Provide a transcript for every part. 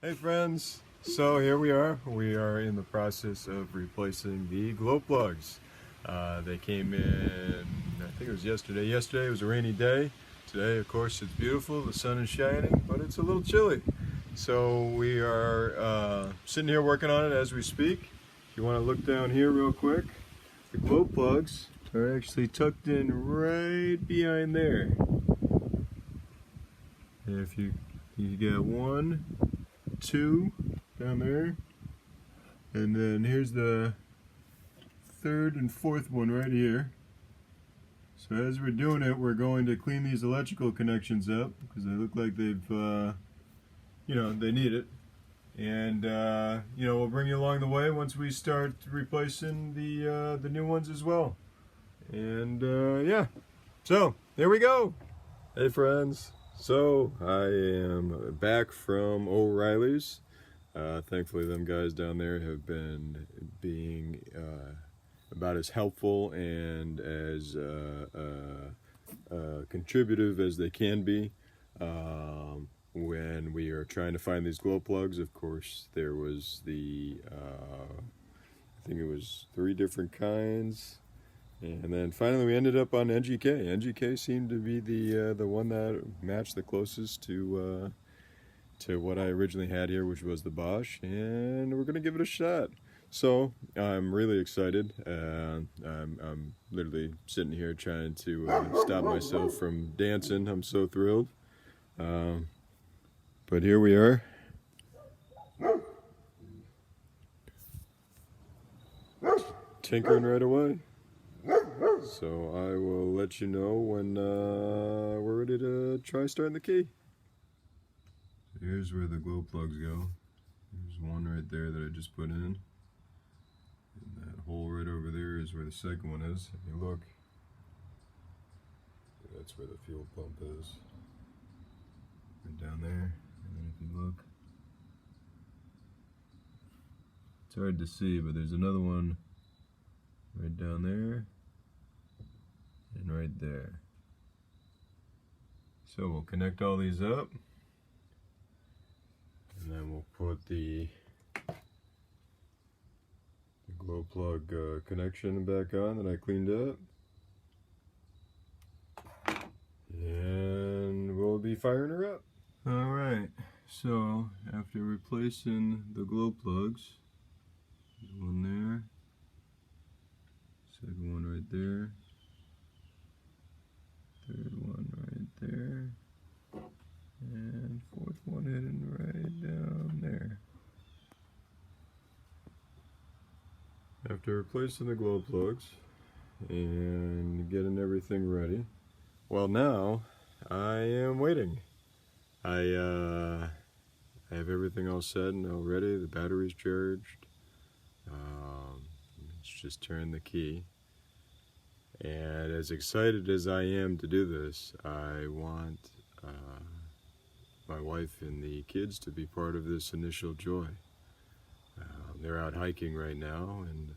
Hey friends, so here we are. We are in the process of replacing the glow plugs. They came in, I think it was yesterday. Yesterday was a rainy day. Today, of course, it's beautiful. The sun is shining, but it's a little chilly. So we are sitting here working on it as we speak. If you want to look down here real quick, the glow plugs are actually tucked in right behind there. And if you got one, two down there, and then here's the third and fourth one right here. So as we're doing it, we're going to clean these electrical connections up because they look like they've they need it, and we'll bring you along the way once we start replacing the new ones as well. And yeah, so here we go. Hey friends, so I am back from O'Reilly's. Thankfully them guys down there have been being about as helpful and as contributive as they can be when we are trying to find these glow plugs. Of course, there was I think it was 3 different kinds. And then finally we ended up on NGK. NGK seemed to be the one that matched the closest to what I originally had here, which was the Bosch, and we're gonna give it a shot. So I'm really excited. I'm literally sitting here trying to stop myself from dancing. I'm so thrilled. But here we are. Tinkering right away. So I will let you know when we're ready to try starting the key. Here's where the glow plugs go. There's one right there that I just put in. And that hole right over there is where the second one is. If you look, that's where the fuel pump is. Right down there. And then if you look, it's hard to see, but there's another one right down there. And right there. So we'll connect all these up, and then we'll put the glow plug connection back on that I cleaned up, and we'll be firing her up. Alright, so after replacing the glow plugs, there's one there, second one right there, third one right there, and fourth one heading right down there. After replacing the glow plugs and getting everything ready, well, now I am waiting. I have everything all set and all ready. The battery's charged. Let's just turn the key. And as excited as I am to do this, I want my wife and the kids to be part of this initial joy. They're out hiking right now, and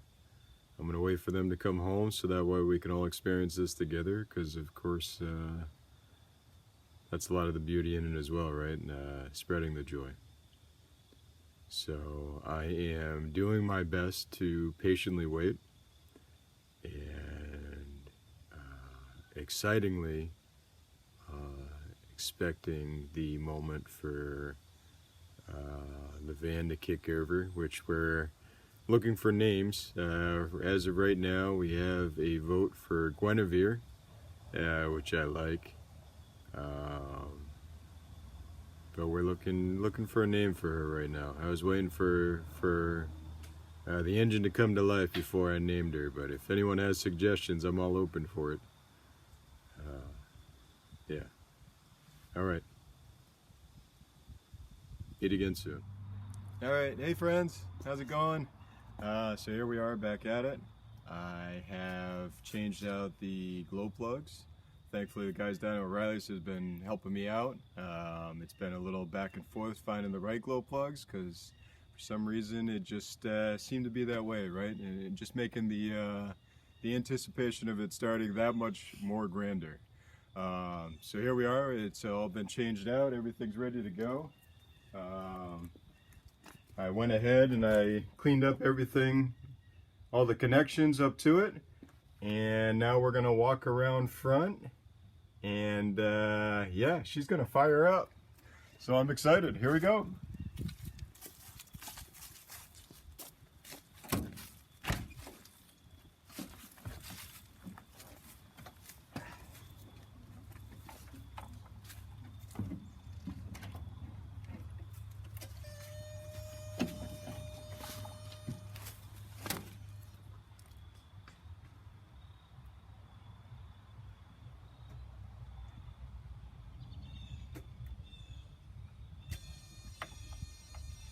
I'm going to wait for them to come home so that way we can all experience this together, because of course that's a lot of the beauty in it as well, right? Spreading the joy. So I am doing my best to patiently wait, and excitingly expecting the moment for the van to kick over, which we're looking for names. As of right now, we have a vote for Guinevere, which I like, but we're looking for a name for her right now. I was waiting for the engine to come to life before I named her, but if anyone has suggestions, I'm all open for it. Yeah. All right. Meet again soon. All right. Hey friends, how's it going? So here we are back at it. I have changed out the glow plugs. Thankfully the guys down at O'Reilly's has been helping me out. It's been a little back and forth finding the right glow plugs, because for some reason it just seemed to be that way, right? And just making the anticipation of it starting that much more grander. So here we are. It's all been changed out. Everything's ready to go. I went ahead and I cleaned up everything, all the connections up to it, and now we're gonna walk around front, and yeah, she's gonna fire up. So I'm excited. Here we go.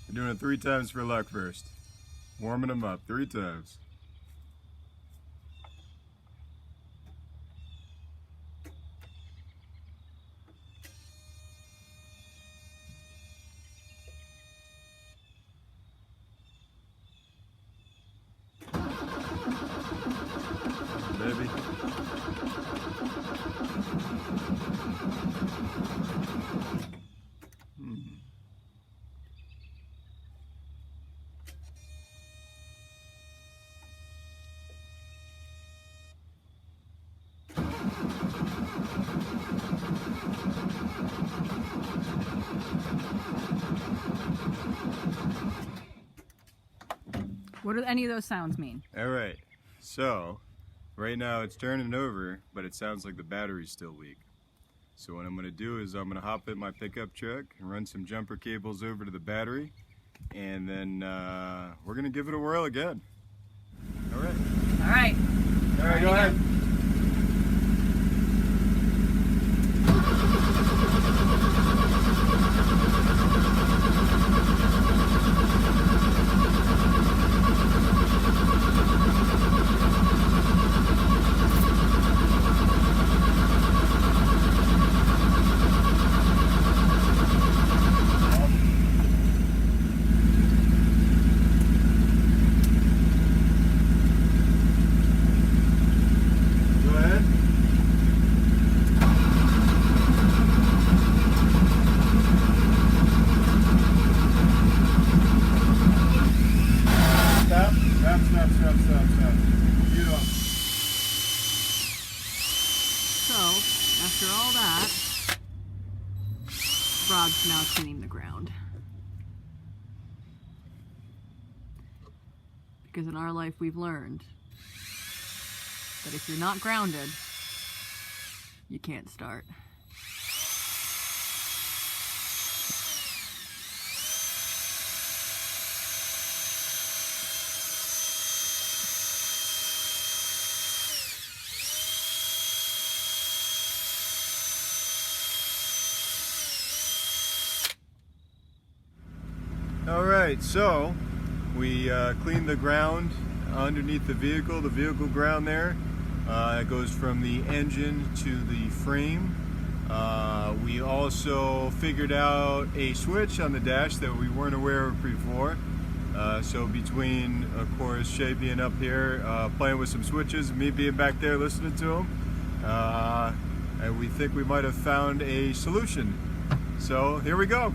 We're doing it 3 times for luck first. Warming them up 3 times. Baby. What do any of those sounds mean? All right, so right now it's turning over, but it sounds like the battery's still weak. So what I'm gonna do is I'm gonna hop in my pickup truck and run some jumper cables over to the battery, and then we're gonna give it a whirl again. All right. All right. All right, go ahead. So, after all that, Rob's now cleaning the ground. Because in our life we've learned that if you're not grounded, you can't start. Alright, so we cleaned the ground underneath the vehicle ground there. It goes from the engine to the frame. We also figured out a switch on the dash that we weren't aware of before. So between, of course, Shay being up here playing with some switches, and me being back there listening to him, and we think we might have found a solution. So here we go.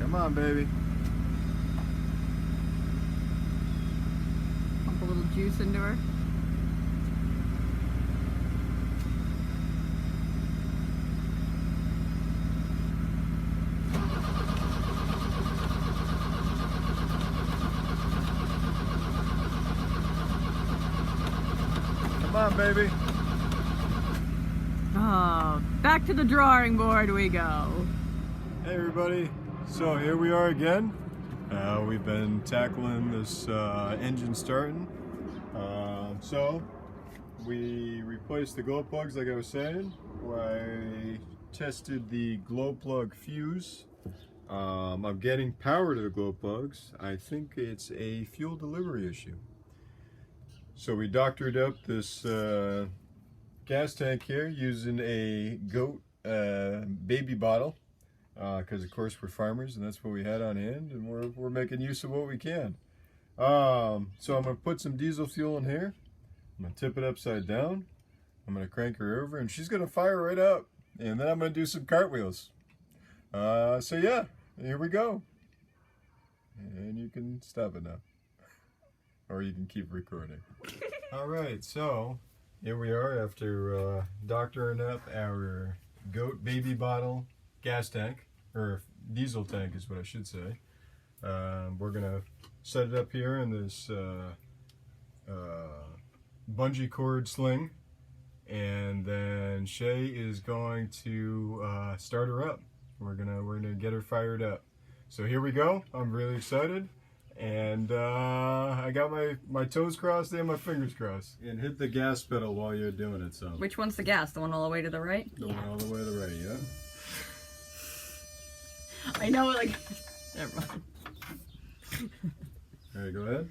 Come on, baby. Pump a little juice into her. Come on, baby. Oh, back to the drawing board we go. Hey, everybody. So here we are again. We've been tackling this engine starting. So we replaced the glow plugs, like I was saying. I tested the glow plug fuse. I'm getting power to the glow plugs. I think it's a fuel delivery issue. So we doctored up this gas tank here using a goat baby bottle. because of course we're farmers and that's what we had on hand, and we're making use of what we can. So I'm gonna put some diesel fuel in here. I'm gonna tip it upside down. I'm gonna crank her over, and she's gonna fire right up. And then I'm gonna do some cartwheels. So yeah, here we go. And you can stop it now, or you can keep recording. All right, so here we are after doctoring up our goat baby bottle gas tank, or diesel tank is what I should say. We're gonna set it up here in this bungee cord sling, and then Shay is going to start her up. We're gonna get her fired up. So here we go. I'm really excited, and I got my toes crossed and my fingers crossed. And hit the gas pedal while you're doing it. So Which one's the gas? The one all the way to the right? the one all the way to the right, yeah. I know, like, never mind. All right, go ahead.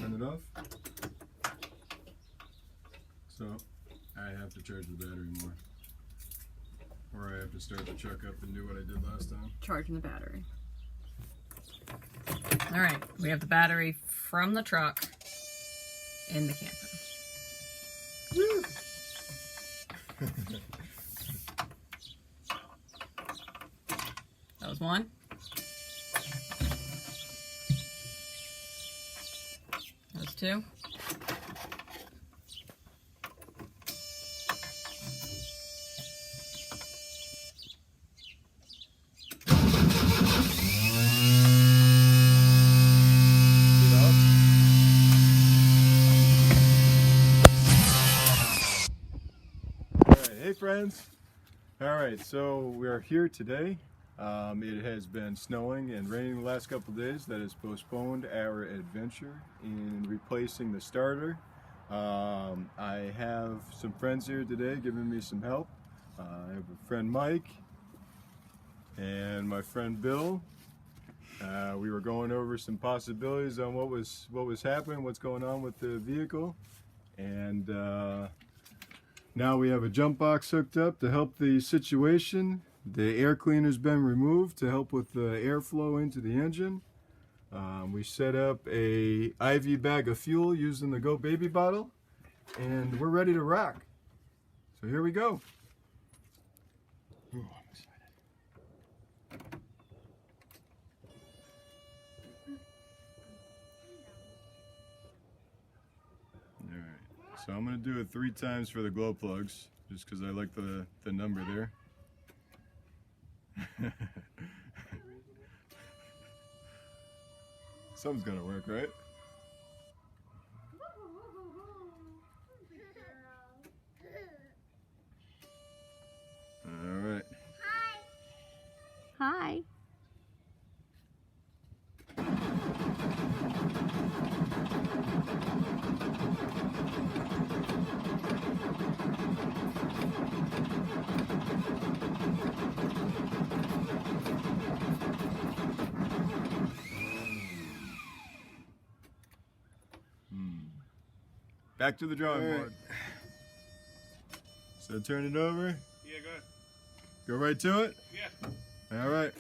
Turn it off. So I have to charge the battery more, or I have to start the truck up and do what I did last time. Charging the battery. All right, we have the battery from the truck in the camper. Woo! That was one. That was two. Hey friends! Alright, so we are here today. It has been snowing and raining the last couple of days. That has postponed our adventure in replacing the starter. I have some friends here today giving me some help. I have a friend Mike and my friend Bill. We were going over some possibilities on what was happening, what's going on with the vehicle, and now we have a jump box hooked up to help the situation. The air cleaner's been removed to help with the airflow into the engine. We set up a IV bag of fuel using the Go Baby bottle, and we're ready to rock. So here we go. Ooh, I'm excited. Alright, so I'm going to do it 3 times for the glow plugs, just because I like the number there. Something's gonna work, right? All right. Hi. Back to the drawing board. So turn it over. Yeah, go ahead. Go right to it? Yeah. All right.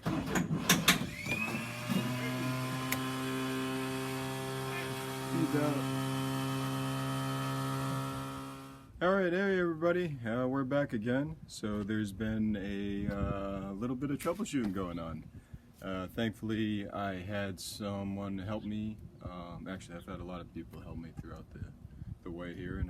All right, hey everybody, we're back again. So there's been a little bit of troubleshooting going on. Thankfully, I had someone help me. Actually, I've had a lot of people help me throughout the way here, and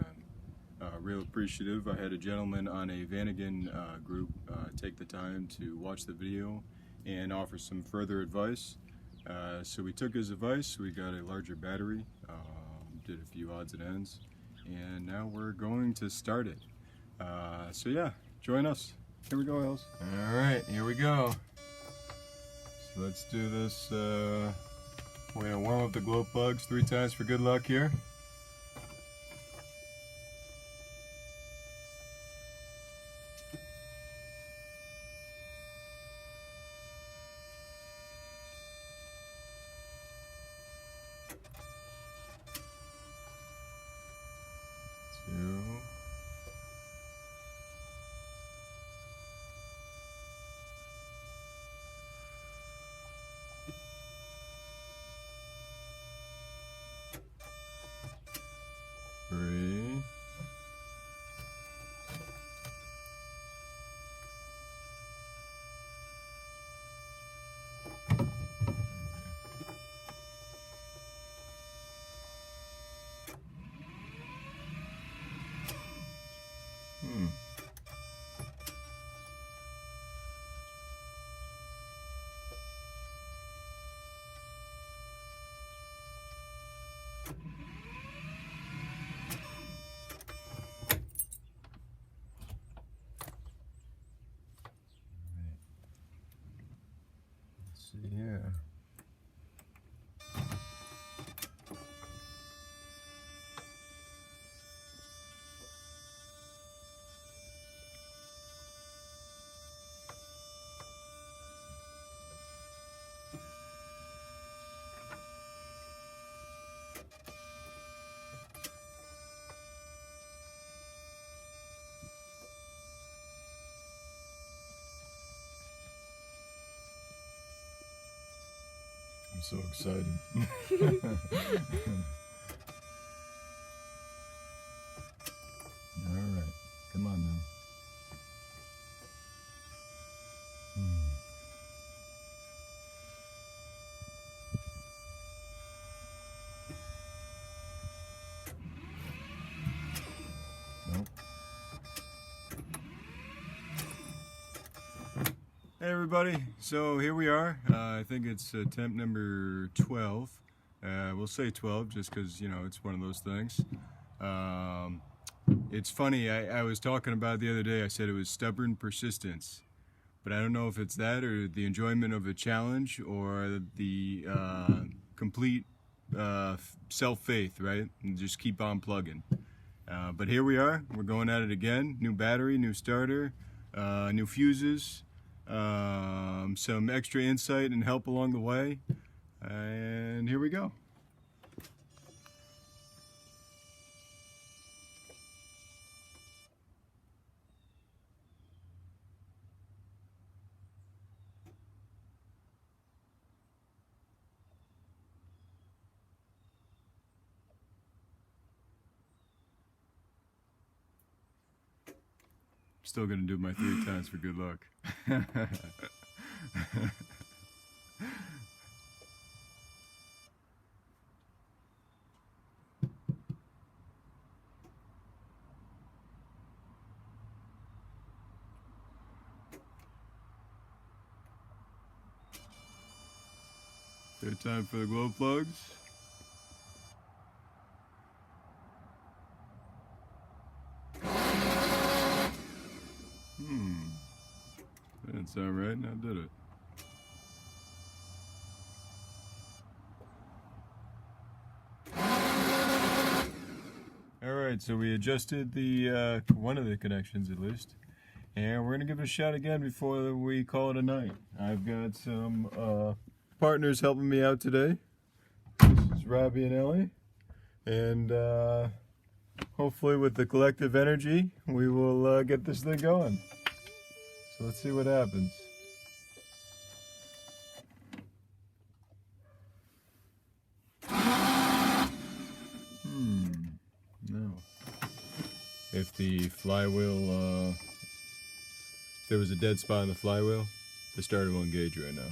I'm real appreciative. I had a gentleman on a Vanagon group take the time to watch the video and offer some further advice. So we took his advice, we got a larger battery, did a few odds and ends, and now we're going to start it. So yeah, join us. Here we go, Els. All right, here we go. So let's do this. We're gonna warm up the glow plugs 3 times for good luck here. Yeah. I'm so excited. All right, come on now. Nope. Hey everybody, so here we are. I think it's attempt number 12. We'll say 12 just because, you know, it's one of those things. It's funny, I was talking about it the other day. I said it was stubborn persistence, but I don't know if it's that or the enjoyment of a challenge or the complete self-faith, right? And just keep on plugging. But here we are, we're going at it again. New battery, new starter, new fuses, some extra insight and help along the way, and here we go. Still gonna do my 3 times for good luck. Third time for the glow plugs. That didn't sound right, now did it? Alright, so we adjusted the one of the connections at least. And we're going to give it a shot again before we call it a night. I've got some partners helping me out today. This is Robbie and Ellie. And hopefully with the collective energy, we will get this thing going. So let's see what happens. No. If the flywheel, if there was a dead spot in the flywheel, the starter will engage right now.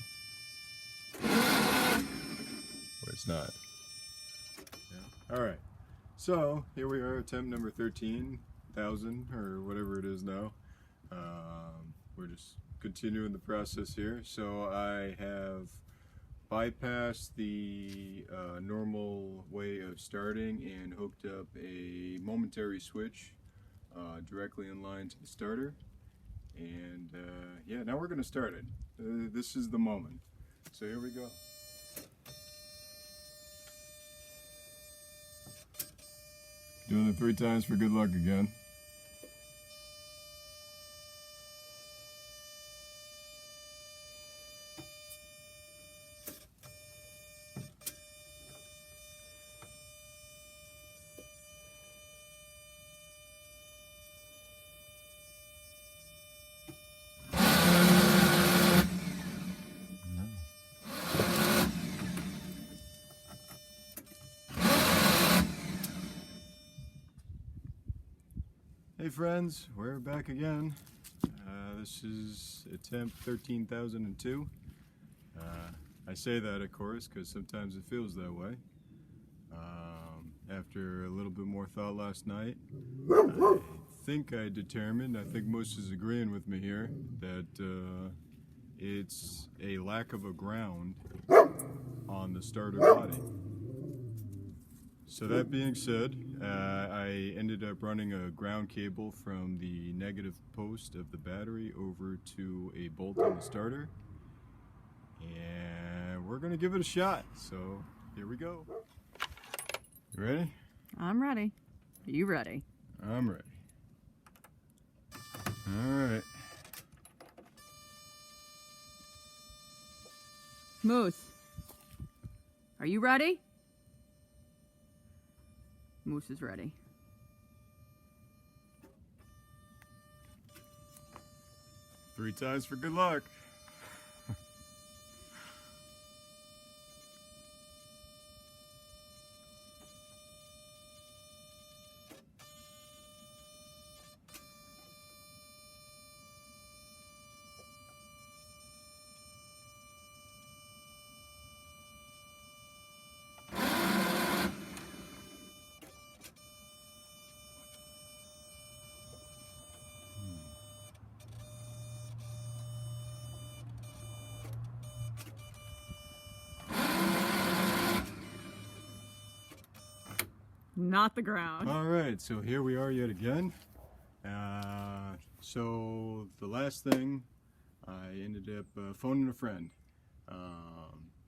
Where it's not. Yeah. Alright. So, here we are, attempt number 13,000, or whatever it is now. We're just continuing the process here. So I have bypassed the normal way of starting and hooked up a momentary switch directly in line to the starter. And yeah, now we're going to start it. This is the moment. So here we go. Doing it 3 times for good luck again. Hey friends, we're back again. This is attempt 13,002. I say that of course because sometimes it feels that way. After a little bit more thought last night, I think most is agreeing with me here, that it's a lack of a ground on the starter body. So that being said, I ended up running a ground cable from the negative post of the battery over to a bolt on the starter. and we're gonna give it a shot. So here we go. You ready? I'm ready. Are you ready? I'm ready. All right. Moose, are you ready? Moose is ready. Three times for good luck. Not the ground. All right, so here we are yet again. So the last thing, I ended up phoning a friend.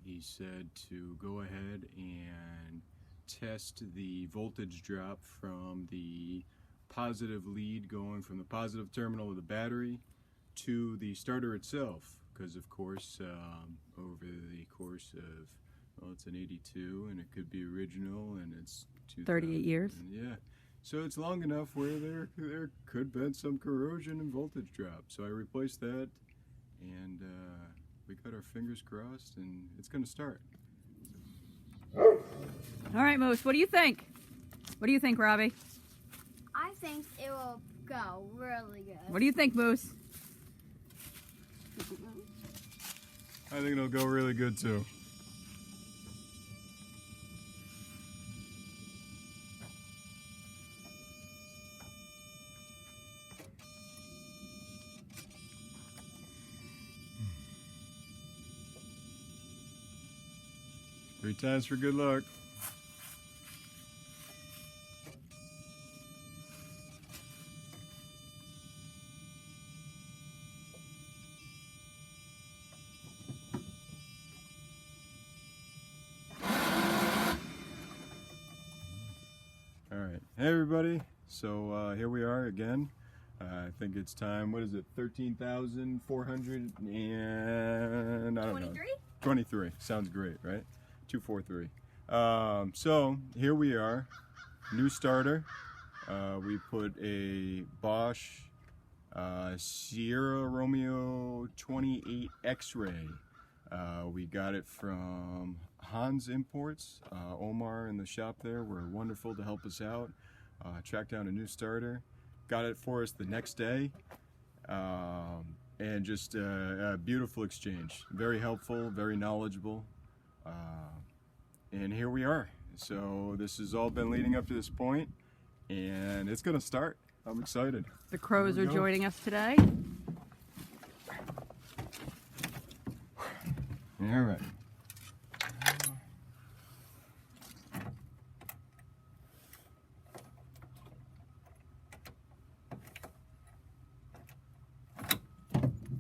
He said to go ahead and test the voltage drop from the positive lead going from the positive terminal of the battery to the starter itself, because of course over the course of, well, it's an 82 and it could be original and it's 38 years. Yeah, so it's long enough where there could have been some corrosion and voltage drop. So I replaced that, and we got our fingers crossed, and it's going to start. All right, Moose, what do you think? What do you think, Robbie? I think it will go really good. What do you think, Moose? I think it'll go really good too. Three times for good luck. All right, hey everybody. So here we are again. I think it's time. What is it? 13,400 and I don't know. 23. Sounds great, right? 243. So here we are, new starter. We put a Bosch Sierra Romeo 28 X-Ray. We got it from Hans Imports. Omar and the shop there were wonderful to help us out. Tracked down a new starter. Got it for us the next day. And just a beautiful exchange. Very helpful, very knowledgeable. And here we are. So this has all been leading up to this point, and it's gonna start. I'm excited. The crows are joining us today. All right.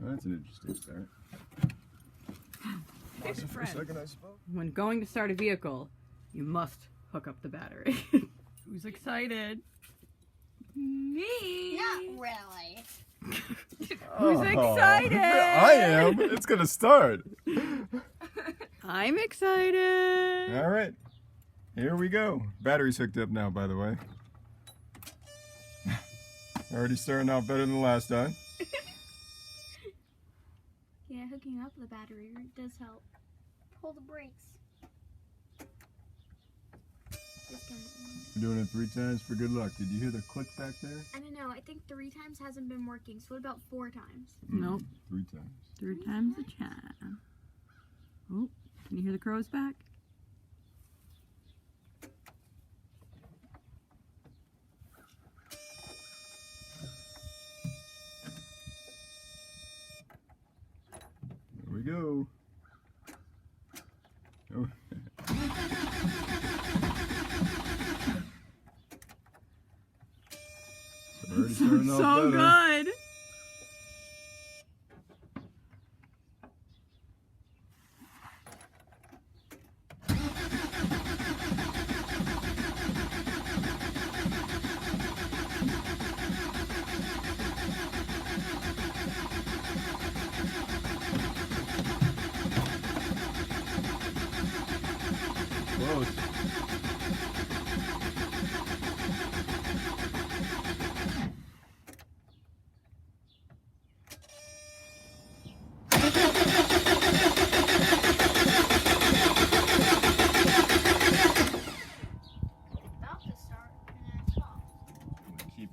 That's an interesting start. Pause it for a second, I suppose. When going to start a vehicle, you must hook up the battery. Who's excited? Me. Not really. Who's excited? I am. It's gonna start. I'm excited. All right. Here we go. Battery's hooked up now, by the way. Already starting out better than the last time. Yeah, hooking up the battery does help. Pull the brakes. We're doing it 3 times for good luck. Did you hear the click back there? I don't know. I think 3 times hasn't been working. So what about 4 times? Nope. 3 times. 3 times a charm. Oh, can you hear the crows back? Here we go. Oh. Already starting off So better. good.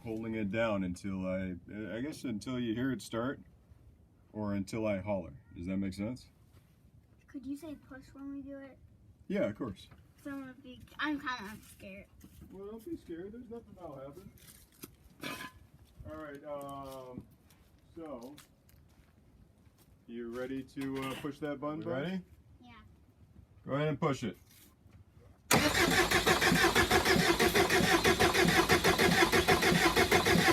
holding it down until I guess until you hear it start, or until I holler. Does that make sense? Could you say push when we do it? Yeah, of course. I'm kind of scared. Well, don't be scared. There's nothing that'll happen. All right. So, you ready to push that button? Ready? Yeah. Go ahead and push it. Come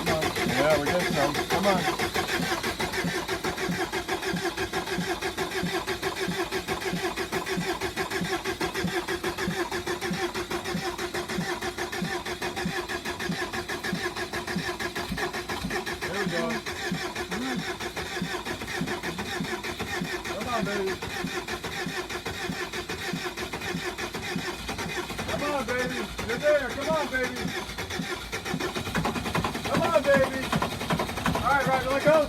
on. Yeah, we're getting some. Come on. There we go. Come on, baby. Come on, baby. You're there. Come on, baby. Come on, baby. All right, right, let go.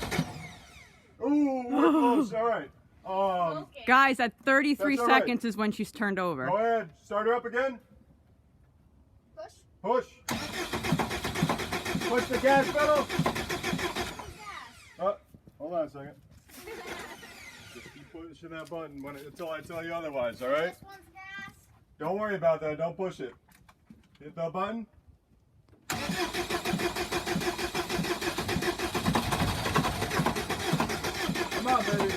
Ooh, we're close. All right. Guys, at 33 That's all right. seconds is when she's turned over. Go ahead. Start her up again. Push. Push. Push the gas pedal. Hold on a second. Just keep pushing that button until I tell you otherwise, all right? This one's gas. Don't worry about that. Don't push it. Hit the button. Come on, baby.